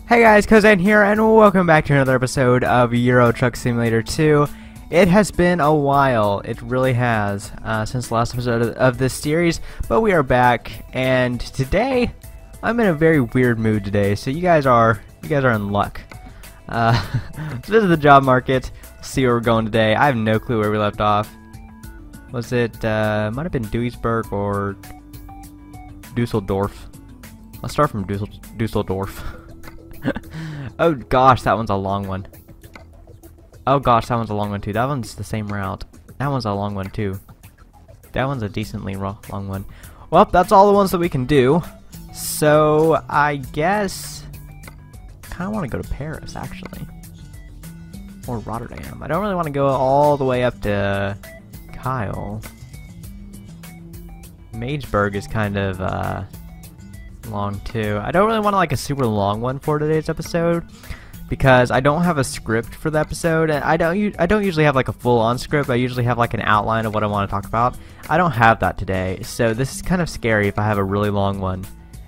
Hey guys, Kozan here, and welcome back to another episode of Euro Truck Simulator 2. It has been a while, it really has, since the last episode of this series, but we are back, and today, I'm in a very weird mood today, so you guys are in luck. Let's visit the job market, see where we're going today. I have no clue where we left off. Was it, might have been Duisburg or Dusseldorf. Let's start from Dusseldorf. Oh gosh, that one's a long one. Oh gosh, that one's a long one too. That one's the same route. That one's a long one too. That one's a decently long one. Well, that's all the ones that we can do. So, I guess I kind of want to go to Paris, actually. Or Rotterdam. I don't really want to go all the way up to Kyle. Mageburg is kind of, long too. I don't really want like a super long one for today's episode because I don't have a script for the episode, and I don't usually have like a full-on script. I usually have like an outline of what I want to talk about. I don't have that today, so this is kind of scary if I have a really long one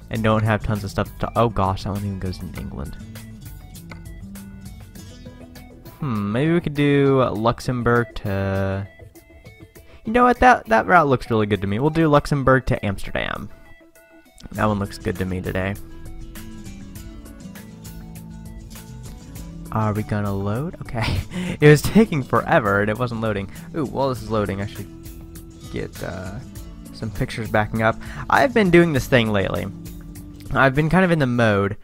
and don't have tons of stuff to oh gosh, that one even goes in England. Maybe we could do Luxembourg to, you know what, that route looks really good to me. We'll do Luxembourg to Amsterdam. That one looks good to me today. Are we gonna load? Okay. It was taking forever and it wasn't loading. Ooh, while this is loading, I should get some pictures backing up. I've been doing this thing lately. I've been kind of in the mode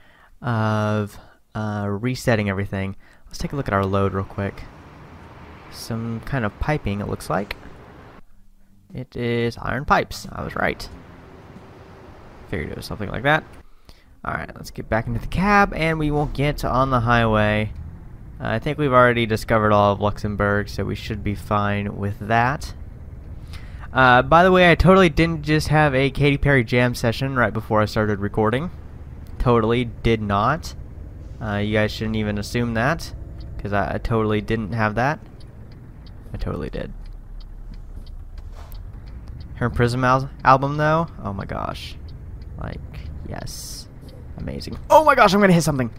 of resetting everything. Let's take a look at our load real quick. Some kind of piping, it looks like. It is iron pipes. I was right. Figured it was something like that. Alright, let's get back into the cab and we will get on the highway. I think we've already discovered all of Luxembourg, so we should be fine with that. By the way, I totally didn't just have a Katy Perry jam session right before I started recording. Totally did not. You guys shouldn't even assume that, because I totally didn't have that. I totally did. Her Prism album though? Oh my gosh. Like, yes. Amazing. Oh my gosh, I'm gonna hit something!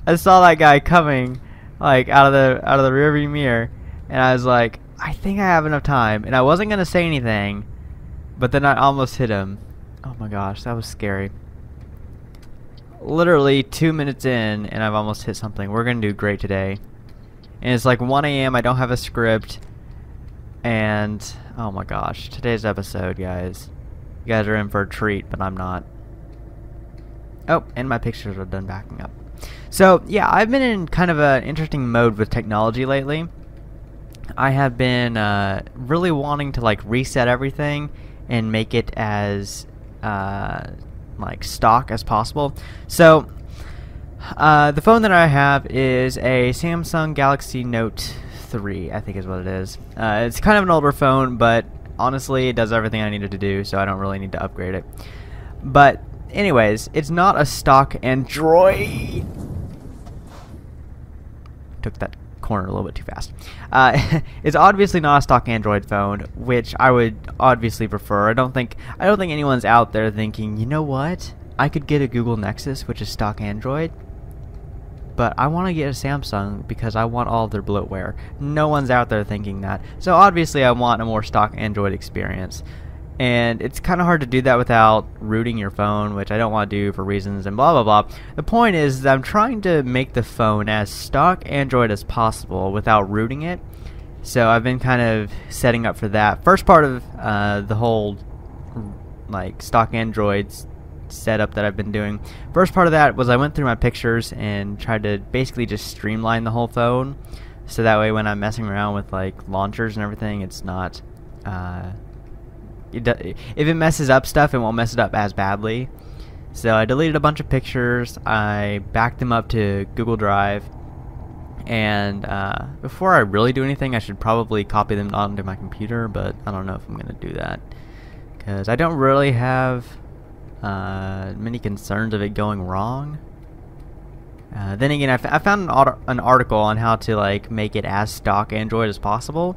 I saw that guy coming, like, out of the rearview mirror, and I was like, I think I have enough time, and I wasn't gonna say anything, but then I almost hit him. Oh my gosh, that was scary. Literally 2 minutes in, and I've almost hit something. We're gonna do great today. And it's like 1 AM, I don't have a script, and oh my gosh, today's episode, guys. You guys are in for a treat, but I'm not. Oh, and my pictures are done backing up. So, yeah, I've been in kind of an interesting mode with technology lately. I have been really wanting to like reset everything and make it as like stock as possible. So, the phone that I have is a Samsung Galaxy Note 3, I think is what it is. It's kind of an older phone, but honestly it does everything I needed to do, so I don't really need to upgrade it. But anyways, it's not a stock Android. Took that corner a little bit too fast. It's obviously not a stock Android phone, which I would obviously prefer. I don't think anyone's out there thinking, you know what, I could get a Google Nexus, which is stock Android, but I want to get a Samsung because I want all of their bloatware. No one's out there thinking that. So obviously I want a more stock Android experience. And it's kind of hard to do that without rooting your phone, which I don't want to do for reasons and blah blah blah. The point is that I'm trying to make the phone as stock Android as possible without rooting it. So I've been kind of setting up for that. First part of the whole like stock Androids setup that I've been doing. First part of that was I went through my pictures and tried to basically just streamline the whole phone, so that way when I'm messing around with like launchers and everything, it's not if it messes up stuff, it won't mess it up as badly. So I deleted a bunch of pictures, I backed them up to Google Drive, and before I really do anything I should probably copy them onto my computer, but I don't know if I'm gonna do that because I don't really have many concerns of it going wrong. Then again, I found an article on how to like make it as stock Android as possible,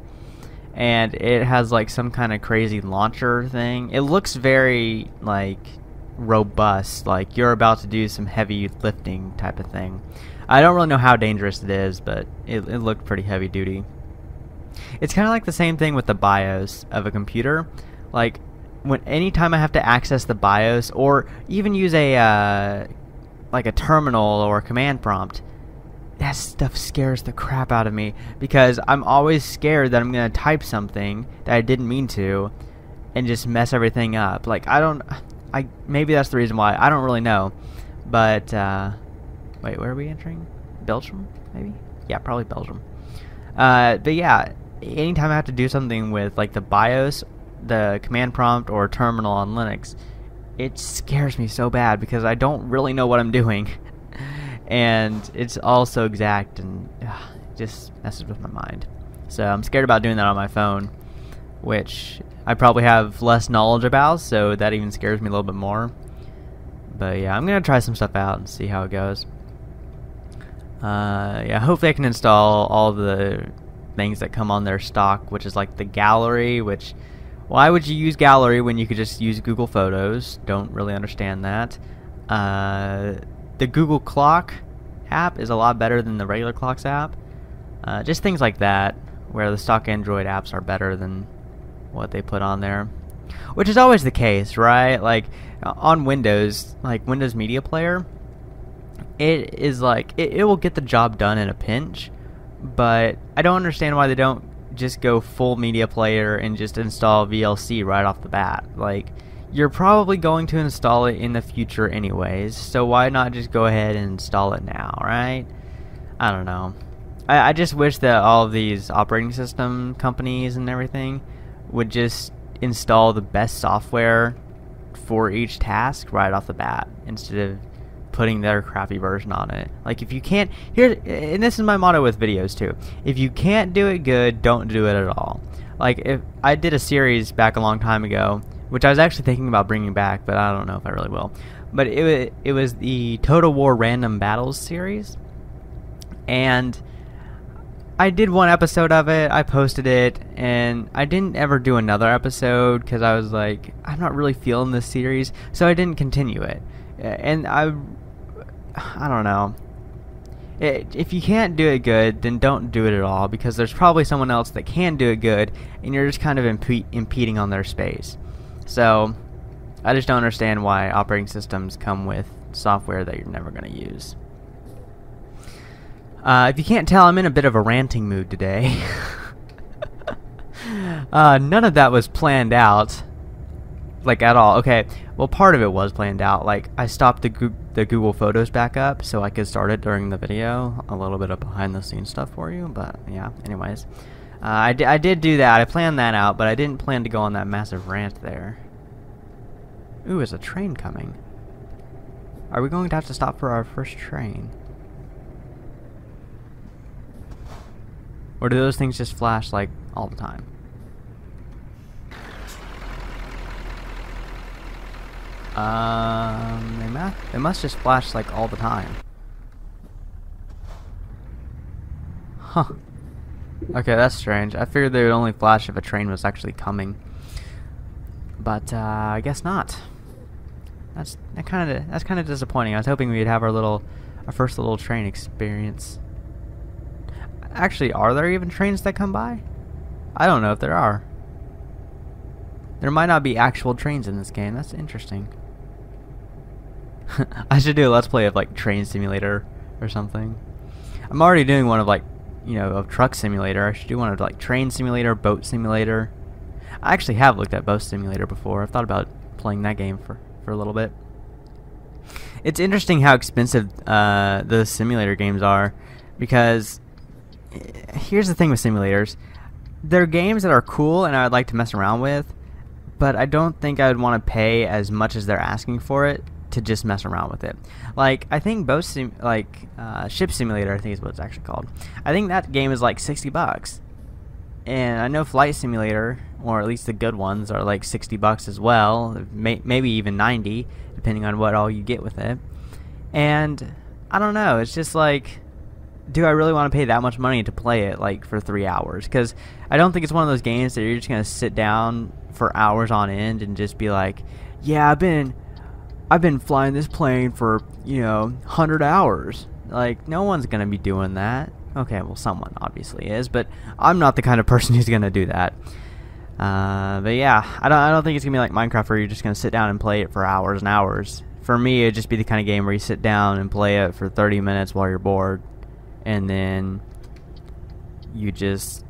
and it has like some kind of crazy launcher thing. It looks very like robust, like you're about to do some heavy lifting type of thing. I don't really know how dangerous it is, but it looked pretty heavy duty. It's kind of like the same thing with the BIOS of a computer. Like anytime I have to access the BIOS or even use a like a terminal or a command prompt, that stuff scares the crap out of me because I'm always scared that I'm gonna type something that I didn't mean to and just mess everything up. Like maybe that's the reason why. I don't really know, but wait, where are we entering? Belgium, maybe? Yeah, probably Belgium. But yeah, anytime I have to do something with like the BIOS, the command prompt, or terminal on Linux, it scares me so bad because I don't really know what I'm doing. And it's all so exact, and it just messes with my mind. So I'm scared about doing that on my phone, which I probably have less knowledge about, so that even scares me a little bit more. But yeah, I'm going to try some stuff out and see how it goes. Yeah, hopefully I can install all the things that come on their stock, which is like the gallery, which... Why would you use gallery when you could just use Google Photos? Don't really understand that. The Google Clock app is a lot better than the regular Clocks app. Just things like that, where the stock Android apps are better than what they put on there. Which is always the case, right? Like, on Windows, like Windows Media Player, it is like, it will get the job done in a pinch, but I don't understand why they don't just go full media player and just install VLC right off the bat. Like, you're probably going to install it in the future anyways, so why not just go ahead and install it now, right? I don't know. I just wish that all of these operating system companies and everything would just install the best software for each task right off the bat instead of putting their crappy version on it. Like, if you can't, and this is my motto with videos too, if you can't do it good, don't do it at all. Like, if I did a series back a long time ago, which I was actually thinking about bringing back, but I don't know if I really will, but it was the Total War Random Battles series, and I did one episode of it, I posted it, and I didn't ever do another episode because I was like, I'm not really feeling this series, so I didn't continue it. And I don't know. If you can't do it good, then don't do it at all, because there's probably someone else that can do it good, and you're just kind of impeding on their space. So, I just don't understand why operating systems come with software that you're never going to use. If you can't tell, I'm in a bit of a ranting mood today. None of that was planned out. Like, at all. Okay, well, part of it was planned out. Like, I stopped the Google Photos back up so I could start it during the video. A little bit of behind the scenes stuff for you, but yeah, anyways. I did do that. I planned that out, but I didn't plan to go on that massive rant there. Ooh, is a train coming? Are we going to have to stop for our first train? Or do those things just flash, like, all the time? They must just flash, like, all the time. Huh. Okay, that's strange. I figured they would only flash if a train was actually coming. But, I guess not. That's kind of disappointing. I was hoping we'd have our first little train experience. Actually, are there even trains that come by? I don't know if there are. There might not be actual trains in this game. That's interesting. I should do a let's play of, like, Train Simulator or something. I'm already doing one of, like, you know, of Truck Simulator. I should do one of, like, Train Simulator, Boat Simulator. I actually have looked at Boat Simulator before. I've thought about playing that game for a little bit. It's interesting how expensive the simulator games are, because here's the thing with simulators. They're games that are cool and I would like to mess around with, but I don't think I would want to pay as much as they're asking for it to just mess around with it. Like, I think Ship Simulator, I think is what it's actually called. I think that game is like $60. And I know Flight Simulator, or at least the good ones, are like $60 as well, maybe even 90, depending on what all you get with it. And I don't know, it's just like, do I really want to pay that much money to play it, like, for 3 hours? Because I don't think it's one of those games that you're just going to sit down for hours on end and just be like, yeah, I've been I've been flying this plane for, 100 hours. Like, no one's going to be doing that. Okay, well, someone obviously is, but I'm not the kind of person who's going to do that. But yeah, I don't think it's going to be like Minecraft where you're just going to sit down and play it for hours and hours. For me, it'd just be the kind of game where you sit down and play it for 30 minutes while you're bored, and then you just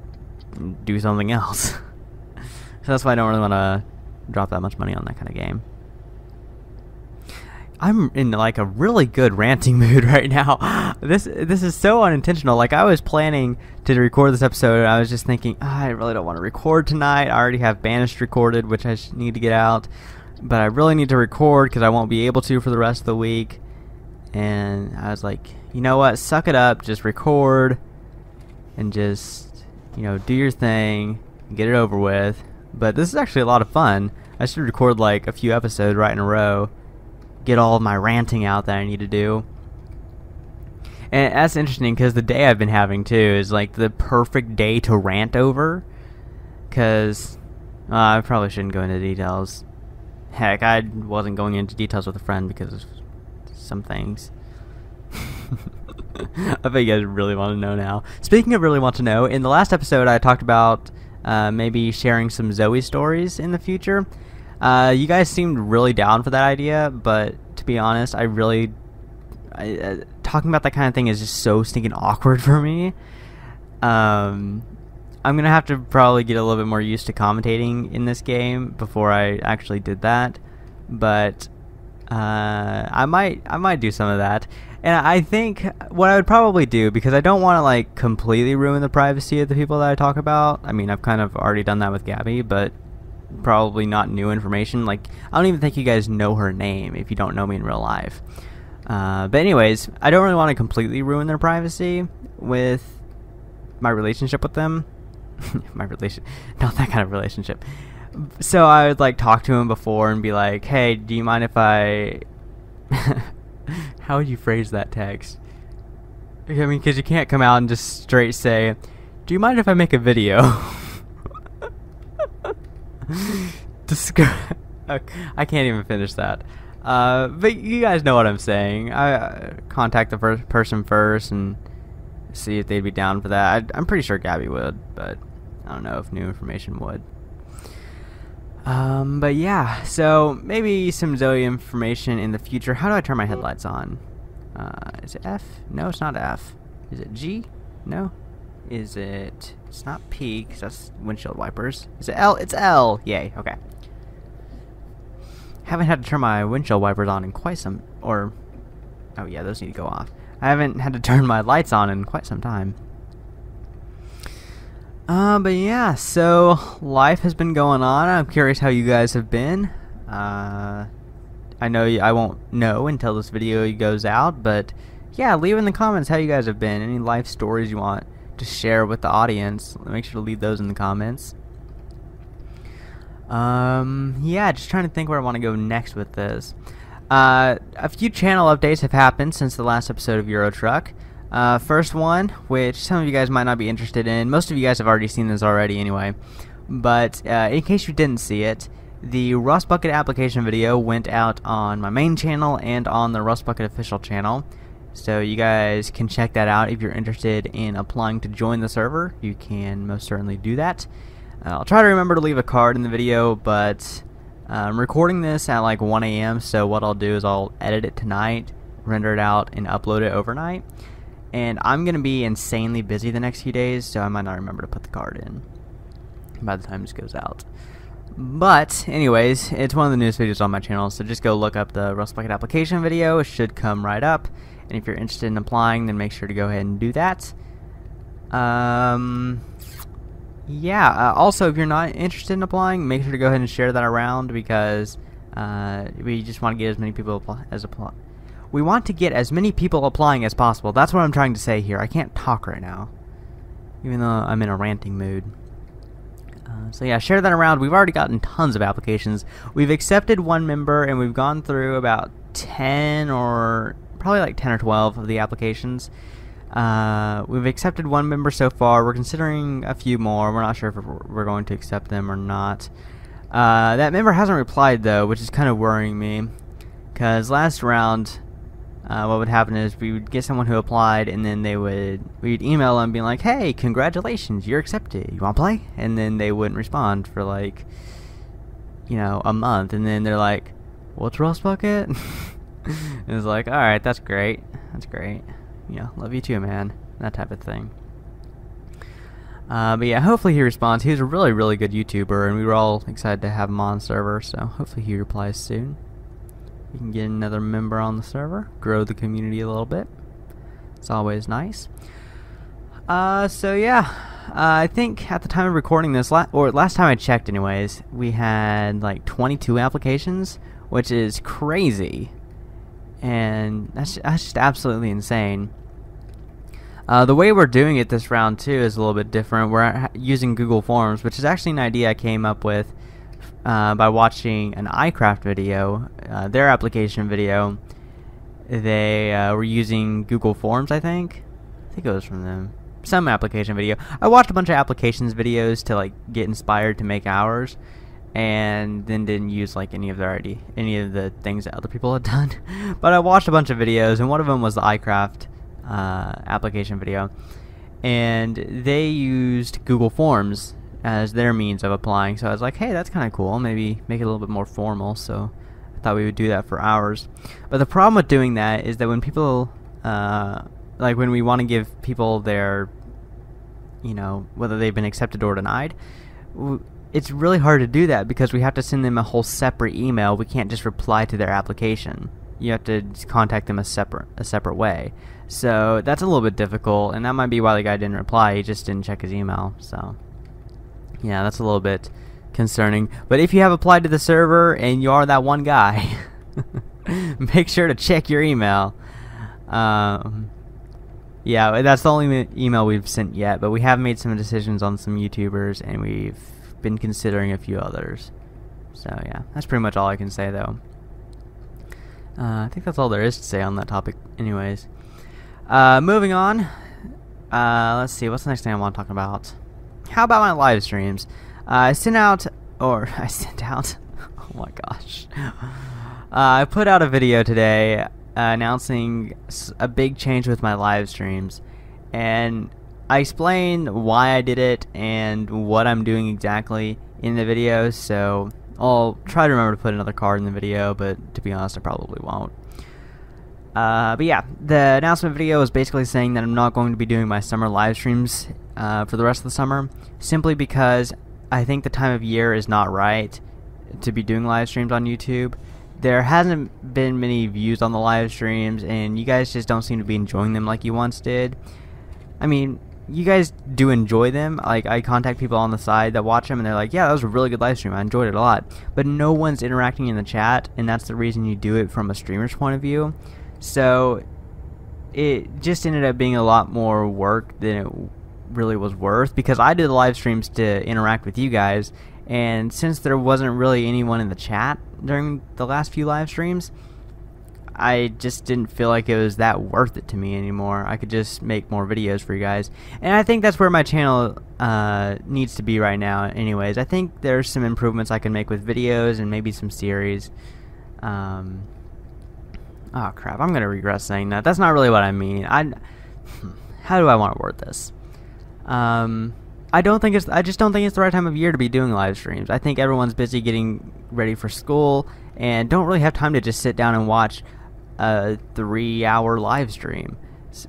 do something else. So that's why I don't really want to drop that much money on that kind of game. I'm in like a really good ranting mood right now. This is so unintentional. Like, I was planning to record this episode, and I was just thinking, I really don't want to record tonight. I already have Banished recorded, which I need to get out, but I really need to record because I won't be able to for the rest of the week. And I was like, you know what? Suck it up. Just record and just, do your thing, get it over with. But this is actually a lot of fun. I should record like a few episodes right in a row. Get all of my ranting out that I need to do. And that's interesting because the day I've been having too is like the perfect day to rant over. Because I probably shouldn't go into details. Heck, I wasn't going into details with a friend because of some things. I bet you guys really want to know now. Speaking of really want to know, in the last episode I talked about maybe sharing some Zoe stories in the future. You guys seemed really down for that idea, but to be honest, talking about that kind of thing is just so stinking awkward for me. I'm gonna have to probably get a little bit more used to commentating in this game before I actually did that, but I might do some of that. And I think what I would probably do, because I don't want to like completely ruin the privacy of the people that I talk about. I mean, I've kind of already done that with Gabby, but probably not new information. Like, I don't even think you guys know her name if you don't know me in real life. But anyways, I don't really want to completely ruin their privacy with my relationship with them. Not that kind of relationship. So I would like talk to him before and be like, hey, do you mind if I how would you phrase that text? I mean, because you can't come out and just straight say, do you mind if I make a video? I can't even finish that. But you guys know what I'm saying. I contact the first person first and see if they'd be down for that. I'm pretty sure Gabby would, but I don't know if new information would. But yeah, so maybe some Zoe information in the future. How do I turn my headlights on? Is it F? No, it's not F. Is it G? No. Is it... It's not P, because that's windshield wipers. Is it L? It's L! Yay, okay. Haven't had to turn my windshield wipers on in quite some... Or... Oh yeah, those need to go off. I haven't had to turn my lights on in quite some time. But yeah, so life has been going on. I'm curious how you guys have been. I know I won't know until this video goes out, but yeah, leave in the comments how you guys have been. Any life stories you want to share with the audience, make sure to leave those in the comments. Yeah, just trying to think where I want to go next with this. A few channel updates have happened since the last episode of Euro Truck. First one, which some of you guys might not be interested in. Most of you guys have already seen this already anyway. But in case you didn't see it, the Rust Bucket application video went out on my main channel and on the Rust Bucket official channel. So you guys can check that out if you're interested in applying to join the server. You can most certainly do that. I'll try to remember to leave a card in the video, but I'm recording this at like 1 a.m. So what I'll do is I'll edit it tonight, render it out, and upload it overnight. And I'm going to be insanely busy the next few days, so I might not remember to put the card in by the time this goes out. But anyways, it's one of the newest videos on my channel, so just go look up the Rust Bucket application video. It should come right up. And if you're interested in applying, then make sure to go ahead and do that. Yeah, also, if you're not interested in applying, make sure to go ahead and share that around, because we just want to get as many people We want to get as many people applying as possible. That's what I'm trying to say here. I can't talk right now, even though I'm in a ranting mood. So yeah, share that around. We've already gotten tons of applications. We've accepted one member, and we've gone through about 10 or... probably like 10 or 12 of the applications. We've accepted one member so far. We're considering a few more. We're not sure if we're going to accept them or not. That member hasn't replied though, which is kind of worrying me, Because last round, what would happen is we would get someone who applied, and then we'd email them being like, hey, congratulations, you're accepted, you want to play? And then they wouldn't respond for like, a month, and then they're like, what's Rust Bucket? It was like, alright, that's great, love you too, man, that type of thing. But yeah, hopefully he responds. He was a really, really good YouTuber, and we were all excited to have him on server, so hopefully he replies soon. We can get another member on the server, grow the community a little bit. It's always nice. So yeah, I think at the time of recording this, last time I checked anyways, we had like 22 applications, which is crazy. And that's just absolutely insane. The way we're doing it this round too is a little bit different. We're using Google Forms, which is actually an idea I came up with by watching an iCraft video, their application video. They were using Google Forms, I think it was from them. Some application video. I watched a bunch of applications videos to like get inspired to make ours, and then didn't use like any of the things that other people had done. But I watched a bunch of videos, and one of them was the iCraft application video, and they used Google Forms as their means of applying. So I was like, hey, that's kind of cool, maybe make it a little bit more formal. So I thought we would do that for ours. But the problem with doing that is that when people like when we want to give people their whether they've been accepted or denied, it's really hard to do that because we have to send them a whole separate email. We can't just reply to their application. You have to contact them a separate way. So that's a little bit difficult, and that might be why the guy didn't reply. He just didn't check his email. So yeah, that's a little bit concerning. But if you have applied to the server and you are that one guy, make sure to check your email. Yeah, that's the only email we've sent yet, but we have made some decisions on some YouTubers, and we've been considering a few others. So yeah, that's pretty much all I can say though. I think that's all there is to say on that topic anyways. Moving on, let's see, what's the next thing I want to talk about? How about my live streams? I sent out, oh my gosh. I put out a video today announcing a big change with my live streams, and I explained why I did it and what I'm doing exactly in the video, so I'll try to remember to put another card in the video, but to be honest, I probably won't. But yeah, the announcement video is basically saying that I'm not going to be doing my summer live streams for the rest of the summer, simply because I think the time of year is not right to be doing live streams on YouTube. There hasn't been many views on the live streams, and you guys just don't seem to be enjoying them like you once did. I mean, you guys do enjoy them. Like, I contact people on the side that watch them, and they're like, yeah, that was a really good live stream, I enjoyed it a lot. But no one's interacting in the chat, and that's the reason you do it from a streamer's point of view. So it just ended up being a lot more work than it really was worth, because I did the live streams to interact with you guys, and since there wasn't really anyone in the chat during the last few live streams, I just didn't feel like it was that worth it to me anymore. I could just make more videos for you guys, and I think that's where my channel needs to be right now anyways. I think there's some improvements I can make with videos and maybe some series. Oh crap, I'm gonna regret saying that. That's not really what I mean. How do I want to word this? I just don't think it's the right time of year to be doing live streams. I think everyone's busy getting ready for school and don't really have time to just sit down and watch a 3-hour live stream,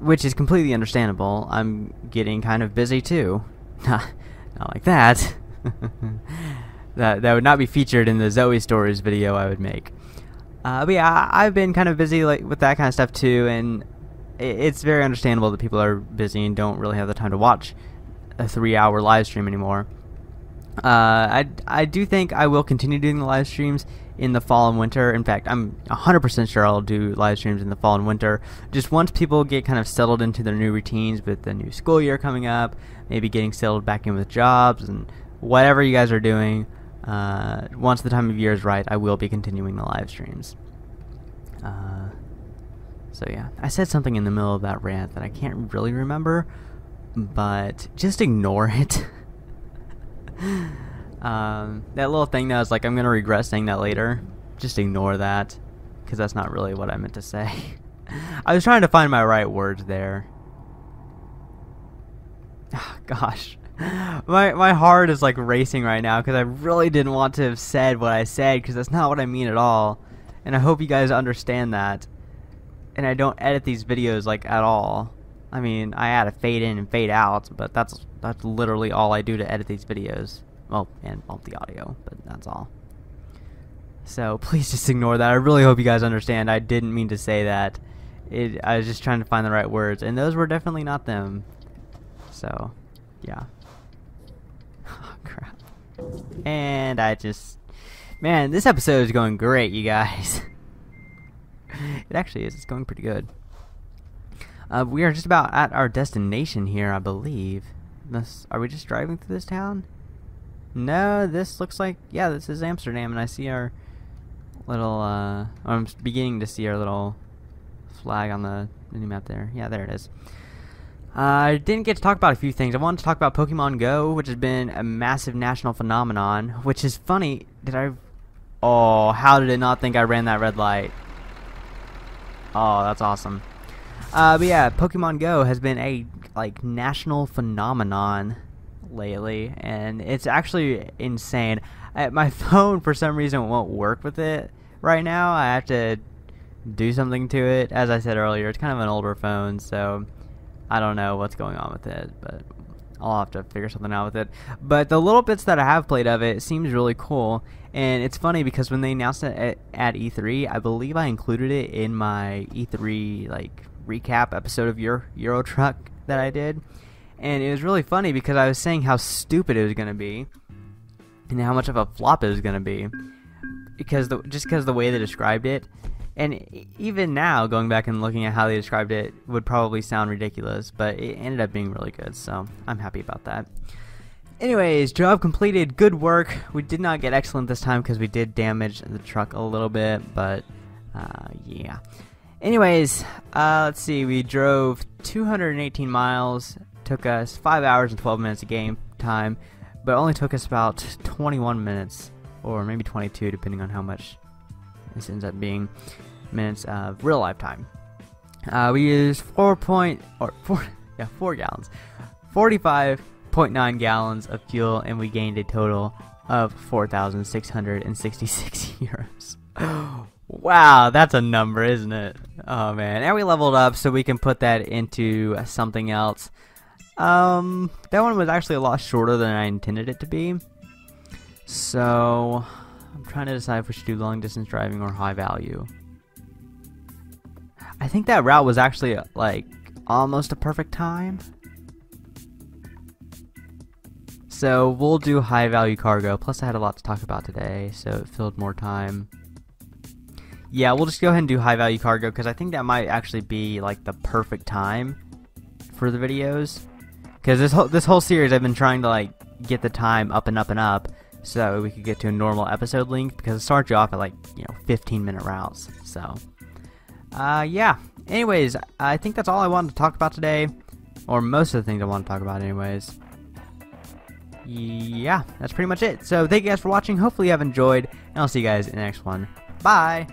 which is completely understandable. I'm getting kind of busy too. Not like that. that would not be featured in the Zoe Stories video I would make. But yeah, I've been kind of busy with that kind of stuff too, and it's very understandable that people are busy and don't really have the time to watch a 3-hour live stream anymore. I do think I will continue doing the live streams in the fall and winter. In fact, I'm 100% sure I'll do live streams in the fall and winter. Just once people get kind of settled into their new routines with the new school year coming up, maybe getting settled back in with jobs and whatever you guys are doing, once the time of year is right, I will be continuing the live streams. So yeah, I said something in the middle of that rant that I can't really remember, but just ignore it. That little thing that was like, I'm gonna regret saying that later, just ignore that, because that's not really what I meant to say. I was trying to find my right words there. Oh, gosh. My heart is like racing right now because I really didn't want to have said what I said, because that's not what I mean at all. And I hope you guys understand that. And I don't edit these videos like at all. I mean, I add a fade in and fade out, but that's literally all I do to edit these videos. Well, and bump the audio, but that's all. So please just ignore that. I really hope you guys understand. I didn't mean to say that. I was just trying to find the right words, and those were definitely not them. So, yeah. Oh, crap. And man, this episode is going great, you guys. It actually is. It's going pretty good. We are just about at our destination here, I believe. Are we just driving through this town? No, this looks like, yeah, this is Amsterdam, and I see our little, I'm beginning to see our little flag on the mini map there. Yeah, there it is. I didn't get to talk about a few things. I wanted to talk about Pokemon Go, which has been a massive national phenomenon, which is funny. Oh, how did it not think I ran that red light? Oh, that's awesome. But yeah, Pokemon Go has been a national phenomenon lately, and it's actually insane. My phone, for some reason, won't work with it right now. I have to do something to it. As I said earlier, it's kind of an older phone, so I don't know what's going on with it, but I'll have to figure something out with it. But the little bits that I have played of it seems really cool, and it's funny because when they announced it at E3, I believe I included it in my E3 recap episode of Euro Truck that I did, and it was really funny because I was saying how stupid it was going to be and how much of a flop it was going to be because the way they described it. And even now, going back and looking at how they described it would probably sound ridiculous, but it ended up being really good, so I'm happy about that. Anyways, job completed, good work. We did not get excellent this time because we did damage the truck a little bit, but yeah. Anyways, let's see, we drove 218 miles, took us 5 hours and 12 minutes of game time, but only took us about 21 minutes, or maybe 22, depending on how much this ends up being minutes of real life time. We used 4 gallons, 45.9 gallons of fuel, and we gained a total of 4,666 euros. Wow, that's a number, isn't it? Oh man, and we leveled up so we can put that into something else. That one was actually a lot shorter than I intended it to be. So I'm trying to decide if we should do long distance driving or high value. I think that route was actually almost a perfect time. So we'll do high value cargo. Plus I had a lot to talk about today, so it filled more time. Yeah, we'll just go ahead and do high value cargo because I think that might actually be the perfect time for the videos. Because this whole series I've been trying to get the time up and up and up, so we could get to a normal episode length, because it starts you off at 15-minute routes. So yeah, anyways, I think that's all I wanted to talk about today, or most of the things I want to talk about anyways. Yeah, that's pretty much it. So thank you guys for watching. Hopefully you have enjoyed, and I'll see you guys in the next one. Bye.